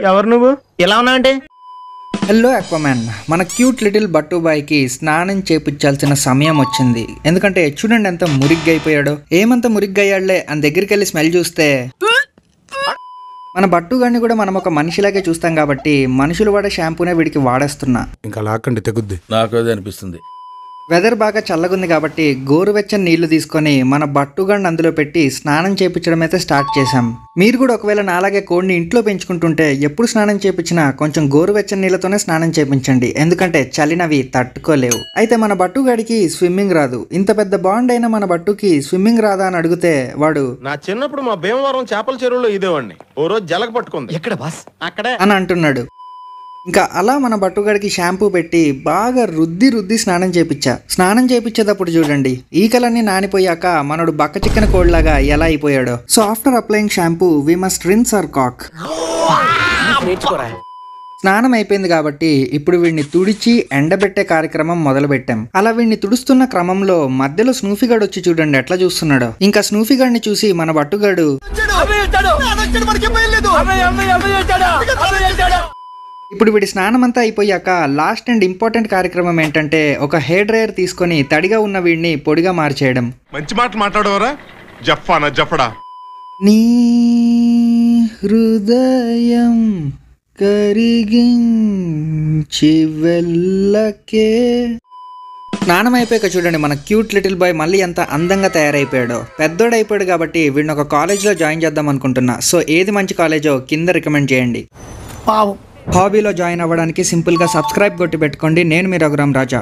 ఎవరు నువ్వు ఇలా ఉన్నా అంటే? హలో అక్వామ్యాన్, మన క్యూట్ లిటిల్ బట్టు బాయ్కి స్నానం చేపించాల్సిన సమయం వచ్చింది. ఎందుకంటే చూడండి ఎంత మురిగ్గా అయిపోయాడో. ఏమంత మురిగ్గా అయ్యాడులే అని దగ్గరికి వెళ్ళి స్మెల్ చూస్తే మన బట్టుగాడిని కూడా మనం ఒక మనిషిలాగే చూస్తాం కాబట్టి మనుషులు వాడే షాంపూనే వీడికి వాడేస్తున్నా. ఇంకా లాక్కండి తెగుద్ది. నాకు అదే అనిపిస్తుంది. వెదర్ బాగా చల్లగుంది కాబట్టి గోరువెచ్చని నీళ్లు తీసుకొని మన బట్టుగాడిని అందులో పెట్టి స్నానం చేయించడం అయితే స్టార్ట్ చేశాం. మీరు కూడా ఒకవేళ నాలాగే కోడిని ఇంట్లో పెంచుకుంటుంటే ఎప్పుడు స్నానం చేయించినా కొంచెం గోరువెచ్చని నీళ్ళతోనే స్నానం చేయించండి. ఎందుకంటే చలినవి తట్టుకోలేవు. అయితే మన బట్టుగాడికి స్విమ్మింగ్ రాదు. ఇంత పెద్ద బాండ్ అయిన మన బట్టుకి స్విమ్మింగ్ రాదా అని అడిగితే వాడు, నా చిన్నప్పుడు మా భీమవరం చేపల చెరువులో ఇదేవాడిని. ఓ రోజు జలగ పట్టుకుంది. ఎక్కడ బాస్? అక్కడే అని అంటున్నాడు. ఇంకా అలా మన బట్టుగాడికి షాంపూ పెట్టి బాగా రుద్ది స్నానం చేయించా. స్నానం చేయించేటప్పుడు చూడండి ఈకలన్నీ నానిపోయాక మనడు బక్క చిక్కన కోడ్లాగా ఎలా అయిపోయాడో. So after applying shampoo we must rinse our cock. స్నానం అయిపోయింది కాబట్టి ఇప్పుడు వీడిని తుడిచి ఎండబెట్టే కార్యక్రమం మొదలు పెట్టాం. అలా వీడిని తుడుస్తున్న క్రమంలో మధ్యలో స్నూఫీగాడు వచ్చి చూడండి ఎట్లా చూస్తున్నాడో. ఇంకా స్నూఫీగాడిని చూసి మన బట్టుగాడు ఇప్పుడు వీడి స్నానం అంతా అయిపోయాక లాస్ట్ అండ్ ఇంపార్టెంట్ కార్యక్రమం ఏంటంటే ఒక హెయిర్ డ్రైయర్ తీసుకొని తడిగా ఉన్న వీడిని పొడిగా మార్చేయడం. మంచి మాట మాట్లాడవరా జఫానా జఫడా. నీ హృదయం కరిగించి వెళ్ళకే. స్నానం అయిపోయాక చూడండి మన క్యూట్ లిటిల్ బాయ్ మళ్ళీ ఎంత అందంగా తయారైపోయాడో. పెద్దోడైపోయాడు కాబట్టి వీడిని ఒక కాలేజ్లో జాయిన్ చేద్దాం అనుకుంటున్నా. సో ఏది మంచి కాలేజో కింద రికమెండ్ చేయండి. హాబీలో జాయిన్ అవ్వడానికి సింపుల్గా సబ్స్క్రైబ్ కొట్టి పెట్టుకోండి. నేను మీ రఘురామ్ రాజా.